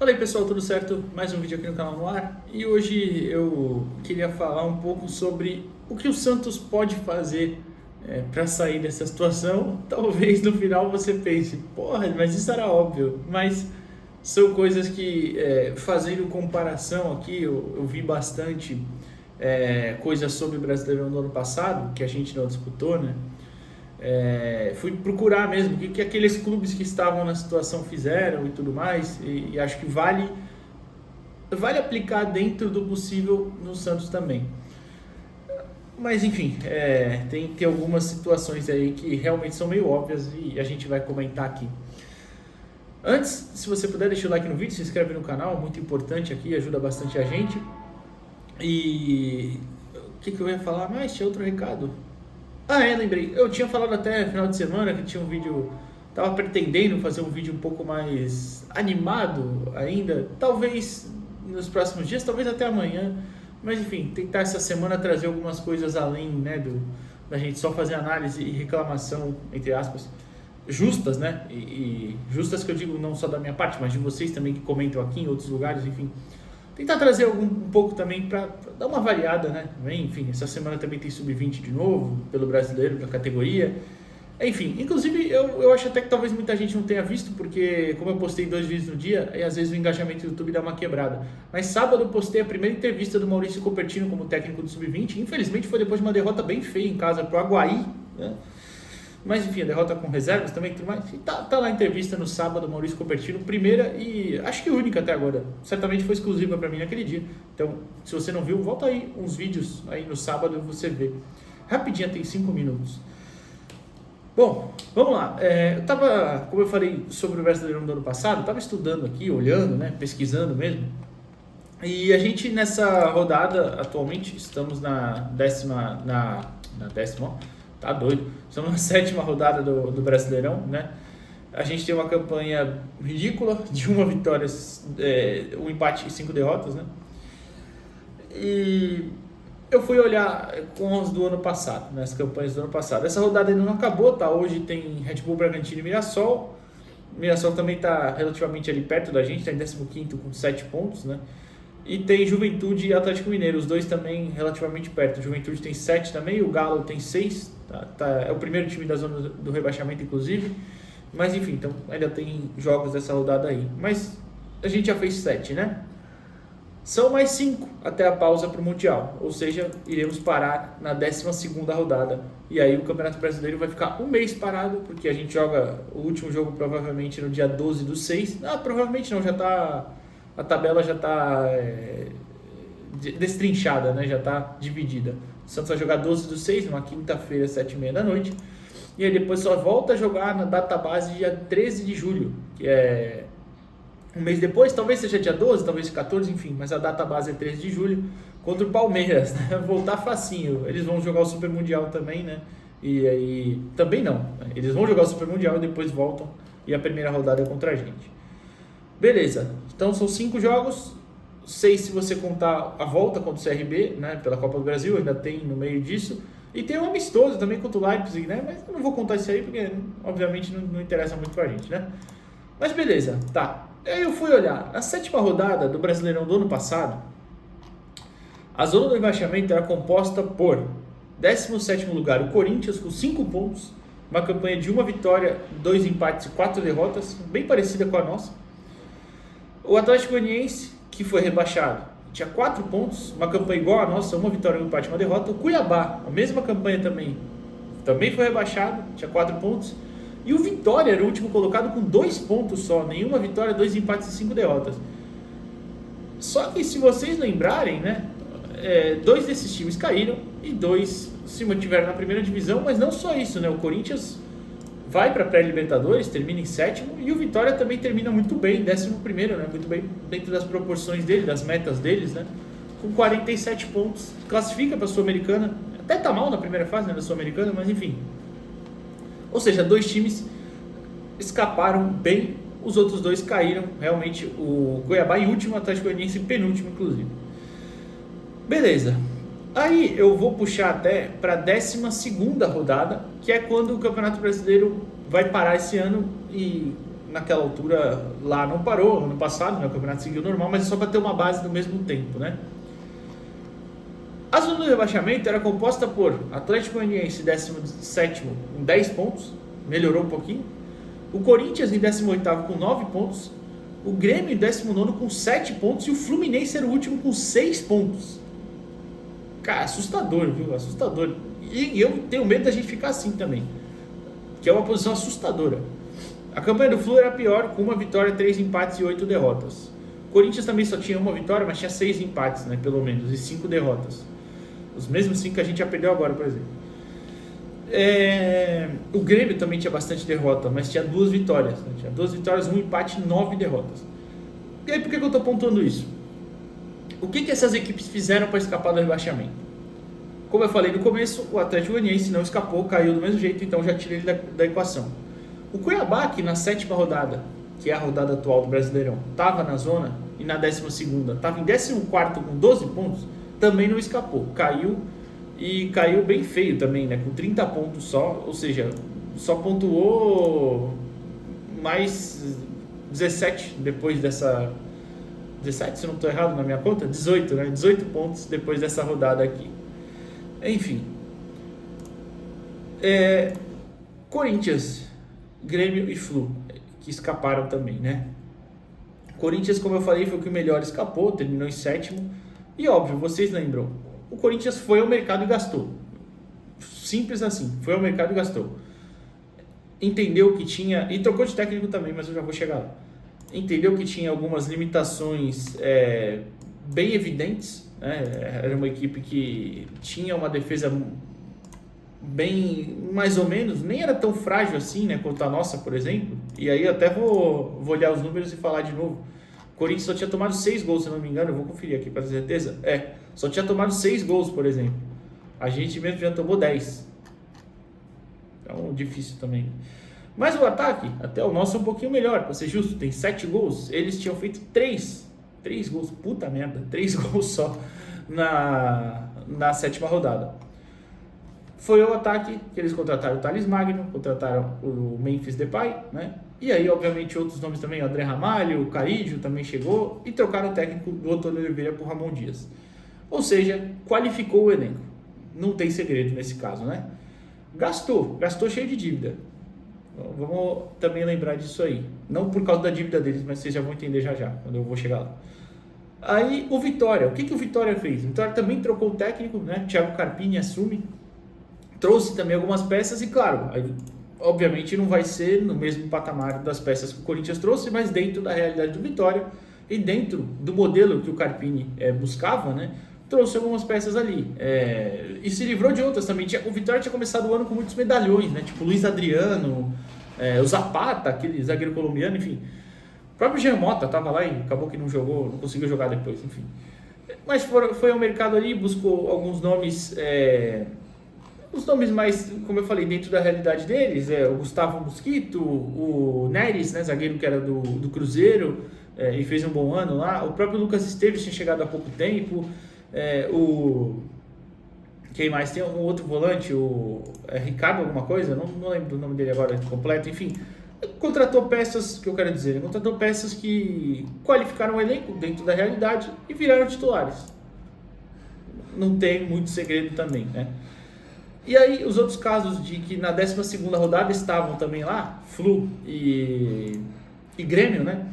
Fala aí pessoal, tudo certo? Mais um vídeo aqui no canal no ar. E hoje eu queria falar um pouco sobre o que o Santos pode fazer para sair dessa situação. Talvez no final você pense, porra, mas isso era óbvio. Mas são coisas que, fazendo comparação aqui, eu vi bastante coisas sobre o Brasileirão do ano passado, que a gente não disputou, né? Fui procurar mesmo o que aqueles clubes que estavam na situação fizeram e tudo mais, e acho que vale aplicar dentro do possível no Santos também. Mas enfim, tem algumas situações aí que realmente são meio óbvias e a gente vai comentar aqui. Antes, se você puder, deixa o like no vídeo, se inscreve no canal, muito importante aqui, ajuda bastante a gente. E o que eu ia falar mais? Tinha outro recado. Lembrei. Eu tinha falado até final de semana que tinha um vídeo. Tava pretendendo fazer um vídeo um pouco mais animado ainda. Talvez nos próximos dias, talvez até amanhã. Mas enfim, tentar essa semana trazer algumas coisas além, né, da gente só fazer análise e reclamação, entre aspas, justas, né? E justas que eu digo não só da minha parte, mas de vocês também que comentam aqui em outros lugares, enfim. Tentar trazer um pouco também para dar uma variada, né? Enfim, essa semana também tem sub-20 de novo, pelo brasileiro, da categoria. Enfim, inclusive eu acho até que talvez muita gente não tenha visto, porque como eu postei 2 vídeos no dia, e às vezes o engajamento do YouTube dá uma quebrada. Mas sábado eu postei a primeira entrevista do Maurício Copertino como técnico do sub-20. Infelizmente foi depois de uma derrota bem feia em casa pro Aguaí, né? Mas enfim, a derrota com reservas também, tudo mais. E tá lá a entrevista no sábado, Maurício Copertino, primeira e acho que única até agora. Certamente foi exclusiva para mim naquele dia. Então, se você não viu, volta aí uns vídeos aí no sábado e você vê. Rapidinho, tem 5 minutos. Bom, vamos lá. Eu tava, como eu falei sobre o Brasileirão do ano passado, tava estudando aqui, olhando, né, pesquisando mesmo. E a gente nessa rodada, atualmente, estamos na décima, tá doido. Estamos na 7ª rodada do Brasileirão, né? A gente tem uma campanha ridícula de 1 vitória, 1 empate e 5 derrotas, né? E eu fui olhar com as do ano passado, né? As campanhas do ano passado. Essa rodada ainda não acabou, tá? Hoje tem Red Bull, Bragantino e Mirassol. Mirassol também está relativamente ali perto da gente, está em 15º com 7 pontos, né? E tem Juventude e Atlético Mineiro, os dois também relativamente perto. Juventude tem 7 também, o Galo tem 6, é o primeiro time da zona do rebaixamento, inclusive. Mas enfim, então ainda tem jogos dessa rodada aí. Mas a gente já fez 7, né? São mais 5 até a pausa para o Mundial, ou seja, iremos parar na 12ª rodada. E aí o Campeonato Brasileiro vai ficar um mês parado, porque a gente joga o último jogo provavelmente no dia 12/6. Provavelmente não, já está... A tabela já está destrinchada, né? Já está dividida. O Santos vai jogar 12/6, numa quinta-feira, 7h30 da noite. E aí depois só volta a jogar na data base dia 13 de julho, que é um mês depois, talvez seja dia 12, talvez 14, enfim. Mas a data base é 13 de julho, contra o Palmeiras, né? Voltar facinho. Eles vão jogar o Super Mundial também, né? E aí... Também não. Eles vão jogar o Super Mundial e depois voltam. E a primeira rodada é contra a gente. Beleza, então são 5 jogos, 6 se você contar a volta contra o CRB, né, pela Copa do Brasil, ainda tem no meio disso, e tem um amistoso também contra o Leipzig, né, mas eu não vou contar isso aí porque obviamente não interessa muito pra gente, né. Mas beleza, tá, aí eu fui olhar, na 7ª rodada do Brasileirão do ano passado, a zona do rebaixamento era composta por 17º lugar o Corinthians com 5 pontos, uma campanha de 1 vitória, 2 empates e 4 derrotas, bem parecida com a nossa. O Atlético Goianiense, que foi rebaixado, tinha 4 pontos, uma campanha igual a nossa, 1 vitória, 1 empate e 1 derrota. O Cuiabá, a mesma campanha também foi rebaixado, tinha 4 pontos. E o Vitória era o último colocado com 2 pontos só, nenhuma vitória, 2 empates e 5 derrotas. Só que se vocês lembrarem, né, 2 desses times caíram e 2 se mantiveram na primeira divisão, mas não só isso, né, o Corinthians vai para a pré-Libertadores, termina em 7º, e o Vitória também termina muito bem, 11º, né? Muito bem dentro das proporções dele, das metas deles, né? Com 47 pontos, classifica para a Sul-Americana, até tá mal na primeira fase, né, da Sul-Americana, mas enfim. Ou seja, 2 times escaparam bem, os outros 2 caíram, realmente o Cuiabá em último, o Atlético Goianiense em penúltimo, inclusive. Beleza. Aí eu vou puxar até para a 12ª rodada, que é quando o Campeonato Brasileiro vai parar esse ano e naquela altura lá não parou, ano passado, né, o campeonato seguiu normal, mas é só para ter uma base no mesmo tempo, né? A zona do rebaixamento era composta por Atlético Goianiense 17º com 10 pontos, melhorou um pouquinho. O Corinthians em 18º com 9 pontos. O Grêmio em 19º com 7 pontos. E o Fluminense era o último com 6 pontos. Cara, assustador, viu? Assustador. E eu tenho medo da gente ficar assim também. Que é uma posição assustadora. A campanha do Flu era pior, com 1 vitória, 3 empates e 8 derrotas. O Corinthians também só tinha 1 vitória, mas tinha 6 empates, né? Pelo menos, e 5 derrotas. Os mesmos 5 que a gente já perdeu agora, por exemplo. O Grêmio também tinha bastante derrota, mas tinha 2 vitórias, né? Tinha 2 vitórias, 1 empate e 9 derrotas. E aí por que eu estou pontuando isso? O que essas equipes fizeram para escapar do rebaixamento? Como eu falei no começo, o Atlético Goianiense não escapou, caiu do mesmo jeito, então já tirei ele da equação. O Cuiabá, que na 7ª rodada, que é a rodada atual do Brasileirão, estava na zona, e na 12ª estava em 14º com 12 pontos, também não escapou, caiu. E caiu bem feio também, né? Com 30 pontos só, ou seja, só pontuou mais 17 depois dessa... 17, se eu não estou errado na minha conta? 18, né? 18 pontos depois dessa rodada aqui. Enfim. Corinthians, Grêmio e Flu, que escaparam também, né? Corinthians, como eu falei, foi o que melhor escapou, terminou em 7º. E óbvio, vocês lembram, o Corinthians foi ao mercado e gastou. Simples assim, foi ao mercado e gastou. Entendeu que tinha, e trocou de técnico também, mas eu já vou chegar lá. Entendeu que tinha algumas limitações bem evidentes, né? Era uma equipe que tinha uma defesa bem, mais ou menos, nem era tão frágil assim, né, quanto a nossa, por exemplo. E aí eu até vou olhar os números e falar de novo. O Corinthians só tinha tomado 6 gols, se não me engano, eu vou conferir aqui para ter certeza. Só tinha tomado 6 gols, por exemplo. A gente mesmo já tomou 10. Então, difícil também. Mas o ataque, até o nosso é um pouquinho melhor, para ser justo, tem 7 gols. Eles tinham feito 3 gols, puta merda, 3 gols só na 7ª rodada. Foi o ataque que eles contrataram o Thales Magno, contrataram o Memphis Depay, né? E aí, obviamente, outros nomes também, o André Ramalho, o Carídio também chegou, e trocaram o técnico do Antônio Oliveira por Ramon Dias. Ou seja, qualificou o elenco. Não tem segredo nesse caso, né? Gastou cheio de dívida. Vamos também lembrar disso aí. Não por causa da dívida deles, mas vocês já vão entender já, quando eu vou chegar lá. Aí, o Vitória. O que o Vitória fez? O Vitória também trocou o técnico, né? Thiago Carpini assume. Trouxe também algumas peças e, claro, aí, obviamente não vai ser no mesmo patamar das peças que o Corinthians trouxe, mas dentro da realidade do Vitória e dentro do modelo que o Carpini buscava, né? Trouxe algumas peças ali. E se livrou de outras também. O Vitória tinha começado o ano com muitos medalhões, né? Tipo Luiz Adriano, o Zapata, aquele zagueiro colombiano, enfim. O próprio Jean Mota estava lá e acabou que não jogou, não conseguiu jogar depois, enfim. Mas foi ao mercado ali, buscou alguns nomes, os nomes mais, como eu falei, dentro da realidade deles, o Gustavo Mosquito, o Neres, né, zagueiro que era do Cruzeiro, e fez um bom ano lá. O próprio Lucas Esteves tinha chegado há pouco tempo. Quem mais? Tem um outro volante, o Ricardo alguma coisa, não lembro do nome dele agora completo, enfim. Contratou peças, que eu quero dizer, contratou peças que qualificaram o elenco dentro da realidade e viraram titulares. Não tem muito segredo também, né? E aí os outros casos de que na 12ª rodada estavam também lá, Flu e Grêmio, né?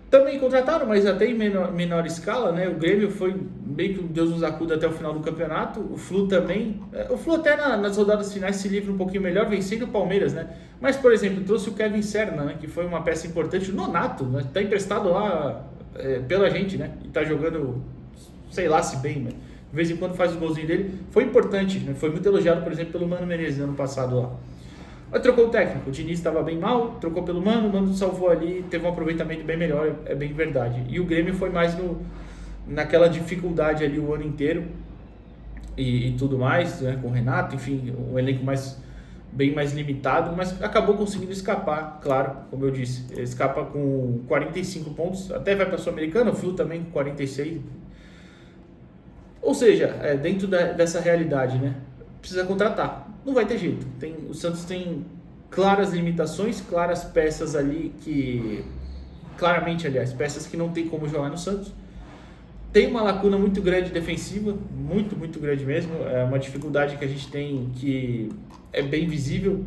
Também contrataram, mas até em menor escala, né? O Grêmio foi meio que um Deus nos acuda até o final do campeonato. O Flu também. O Flu até nas rodadas finais se livra um pouquinho melhor, vencendo o Palmeiras, né? Mas, por exemplo, trouxe o Kevin Serna, né? Que foi uma peça importante. O Nonato, né? Tá emprestado lá pela gente, né? E tá jogando, sei lá se bem, mas de vez em quando faz o golzinho dele. Foi importante, né? Foi muito elogiado, por exemplo, pelo Mano Menezes no ano passado lá. Mas trocou o técnico, o Diniz estava bem mal, trocou pelo Mano, o Mano salvou ali, teve um aproveitamento bem melhor, é bem verdade. E o Grêmio foi mais naquela dificuldade ali o ano inteiro e tudo mais, né, com o Renato, enfim, um elenco bem mais limitado, mas acabou conseguindo escapar, claro, como eu disse, escapa com 45 pontos, até vai para a Sul-Americana, o Flu também com 46. Ou seja, dentro dessa realidade, né? Precisa contratar. Não vai ter jeito. O Santos tem claras limitações, claras peças ali que... Claramente, aliás, peças que não tem como jogar no Santos. Tem uma lacuna muito grande defensiva, muito grande mesmo. É uma dificuldade que a gente tem que é bem visível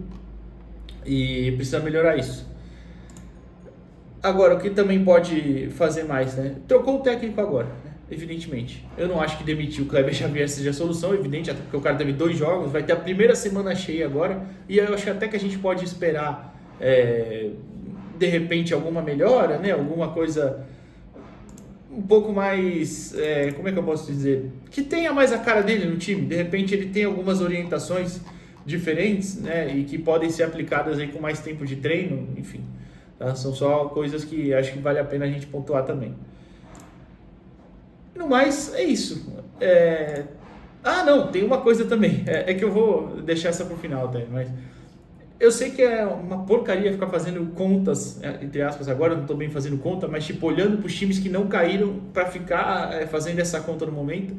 e precisa melhorar isso. Agora, o que também pode fazer mais, né? Trocou o técnico agora, né? Evidentemente. Eu não acho que demitir o Kleber Xavier seja a solução, evidente, até porque o cara teve 2 jogos, vai ter a primeira semana cheia agora, e eu acho até que a gente pode esperar, de repente, alguma melhora, né? Alguma coisa um pouco mais, como é que eu posso dizer? Que tenha mais a cara dele no time. De repente ele tem algumas orientações diferentes, né? E que podem ser aplicadas aí com mais tempo de treino, enfim. Tá? São só coisas que acho que vale a pena a gente pontuar também. No mais, é isso. Ah, não, tem uma coisa também. É que eu vou deixar essa pro final até, mas... Eu sei que é uma porcaria ficar fazendo contas, entre aspas, agora eu não estou bem fazendo conta, mas tipo, olhando para os times que não caíram para ficar fazendo essa conta no momento.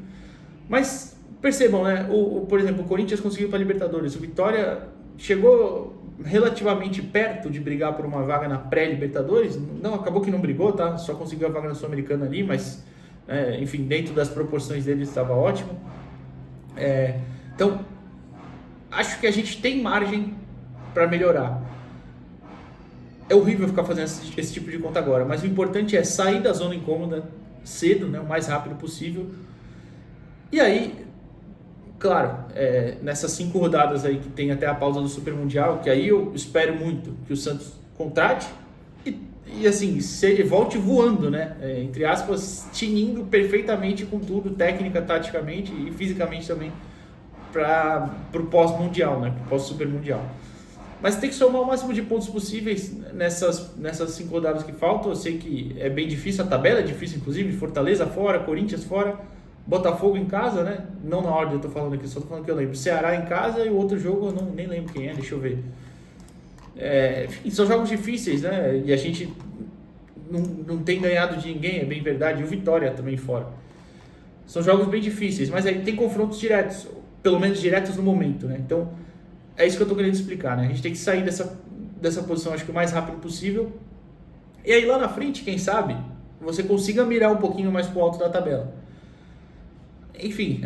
Mas percebam, né? Por exemplo, o Corinthians conseguiu para a Libertadores. O Vitória chegou relativamente perto de brigar por uma vaga na pré-Libertadores. Não, acabou que não brigou, tá? Só conseguiu a vaga na Sul-Americana ali, mas enfim, dentro das proporções dele estava ótimo. Então, acho que a gente tem margem para melhorar. É horrível ficar fazendo esse tipo de conta agora, mas o importante é sair da zona incômoda cedo, né, o mais rápido possível. E aí, claro, nessas 5 rodadas aí que tem até a pausa do Super Mundial, que aí eu espero muito que o Santos contrate e assim, volte voando, né, entre aspas, tinindo perfeitamente com tudo, técnica, taticamente e fisicamente também, para o pós-mundial, né, para o pós-Super Mundial. Mas tem que somar o máximo de pontos possíveis nessas 5 rodadas que faltam. Eu sei que é bem difícil, a tabela é difícil, inclusive. Fortaleza fora, Corinthians fora, Botafogo em casa, né? Não na ordem eu tô falando aqui, só tô falando que eu lembro. Ceará em casa e o outro jogo eu nem lembro quem é, deixa eu ver. Enfim, são jogos difíceis, né? E a gente não tem ganhado de ninguém, é bem verdade. E o Vitória também fora. São jogos bem difíceis, mas aí tem confrontos diretos, pelo menos diretos no momento, né? Então... é isso que eu estou querendo explicar, né? A gente tem que sair dessa posição, acho que o mais rápido possível. E aí lá na frente, quem sabe, você consiga mirar um pouquinho mais pro alto da tabela. Enfim,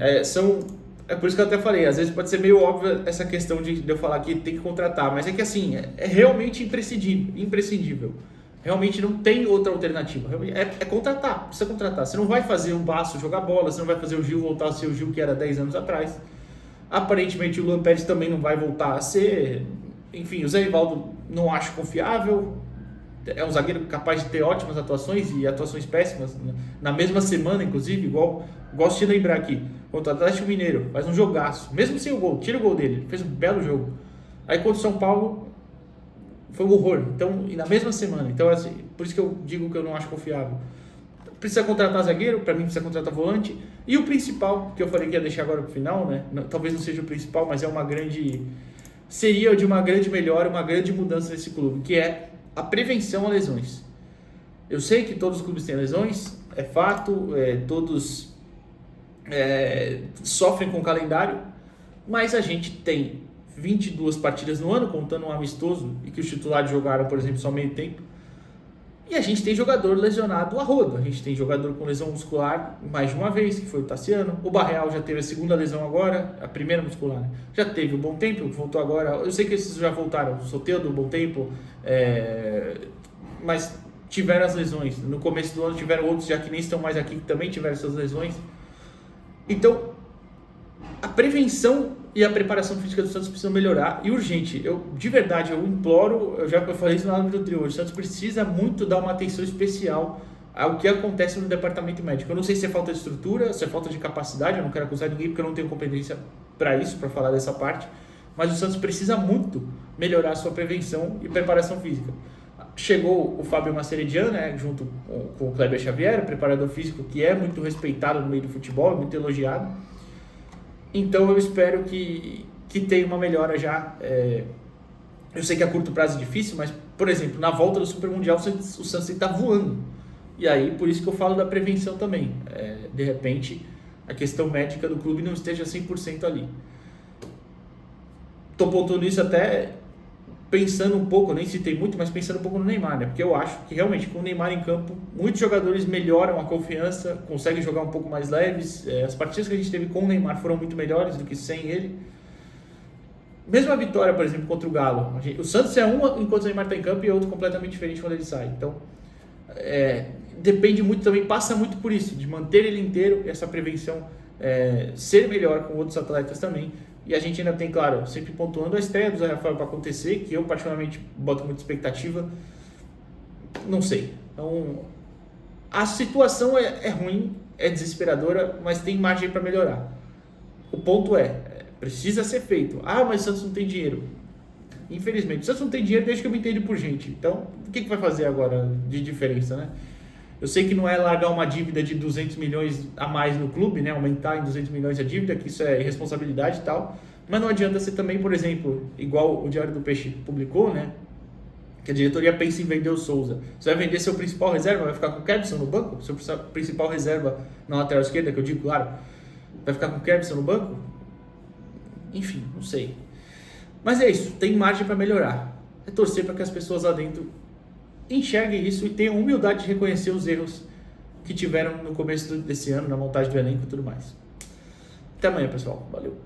é por isso que eu até falei, às vezes pode ser meio óbvio essa questão de eu falar que tem que contratar, mas é que assim, é realmente imprescindível. Realmente não tem outra alternativa. É contratar, precisa contratar. Você não vai fazer o Basso jogar bola, você não vai fazer o Gil voltar a ser o Gil que era 10 anos atrás. Aparentemente o Luan Pérez também não vai voltar a ser. Enfim, o Zé Rivaldo não acho confiável. É um zagueiro capaz de ter ótimas atuações e atuações péssimas na mesma semana, inclusive, igual gosto de lembrar aqui, contra o Atlético Mineiro, faz um jogaço, mesmo sem o gol, tira o gol dele, fez um belo jogo. Aí contra o São Paulo foi um horror, então, e na mesma semana. Então, assim, por isso que eu digo que eu não acho confiável. Precisa contratar zagueiro, para mim precisa contratar volante. E o principal, que eu falei que ia deixar agora pro final, né? Talvez não seja o principal, mas seria de uma grande melhora, uma grande mudança nesse clube, que é a prevenção a lesões. Eu sei que todos os clubes têm lesões, é fato, todos sofrem com o calendário, mas a gente tem 22 partidas no ano, contando um amistoso, e que os titulares jogaram, por exemplo, só meio tempo. E a gente tem jogador lesionado a rodo. A gente tem jogador com lesão muscular mais de uma vez, que foi o Tassiano. O Barreal já teve a segunda lesão agora, a primeira muscular. Já teve o Bom Tempo, que voltou agora. Eu sei que esses já voltaram, o Soteldo, o Bom Tempo, mas tiveram as lesões. No começo do ano tiveram outros já que nem estão mais aqui, que também tiveram essas lesões. Então, a prevenção e a preparação física do Santos precisam melhorar e urgente. De verdade, eu imploro, eu falei isso na aula do hoje, o Santos precisa muito dar uma atenção especial ao que acontece no departamento médico. Eu não sei se é falta de estrutura, se é falta de capacidade, eu não quero acusar ninguém porque eu não tenho competência para isso, para falar dessa parte, mas o Santos precisa muito melhorar a sua prevenção e preparação física. Chegou o Fábio Maceredian, né, junto com o Kleber Xavier, preparador físico que é muito respeitado no meio do futebol, muito elogiado. Então eu espero que tenha uma melhora já. Eu sei que a curto prazo é difícil, mas, por exemplo, na volta do Super Mundial o Santos está voando. E aí, por isso que eu falo da prevenção também. De repente, a questão médica do clube não esteja 100% ali. Estou pontuando isso até pensando um pouco, nem citei muito, mas pensando um pouco no Neymar, né? Porque eu acho que realmente com o Neymar em campo, muitos jogadores melhoram a confiança, conseguem jogar um pouco mais leves. As partidas que a gente teve com o Neymar foram muito melhores do que sem ele. Mesmo a vitória, por exemplo, contra o Galo, o Santos é uma enquanto o Neymar está em campo e é outro completamente diferente quando ele sai. Então, depende muito também, passa muito por isso, de manter ele inteiro, essa prevenção ser melhor com outros atletas também. E a gente ainda tem, claro, sempre pontuando a estreia do Zé Rafael para acontecer, que eu particularmente boto muita expectativa. Não sei. Então, a situação é ruim, é desesperadora, mas tem margem para melhorar. O ponto precisa ser feito. Ah, mas o Santos não tem dinheiro. Infelizmente, o Santos não tem dinheiro desde que eu me entendo por gente. Então, o que vai fazer agora de diferença, né? Eu sei que não é largar uma dívida de 200 milhões a mais no clube, né? Aumentar em 200 milhões a dívida, que isso é irresponsabilidade e tal. Mas não adianta ser também, por exemplo, igual o Diário do Peixe publicou, né? Que a diretoria pensa em vender o Souza. Você vai vender seu principal reserva, vai ficar com o Kevson no banco? Seu principal reserva na lateral esquerda, que eu digo, claro, vai ficar com o Kevson no banco? Enfim, não sei. Mas é isso, tem margem para melhorar. É torcer para que as pessoas lá dentro enxerguem isso e tenham humildade de reconhecer os erros que tiveram no começo desse ano, na montagem do elenco e tudo mais. Até amanhã, pessoal. Valeu.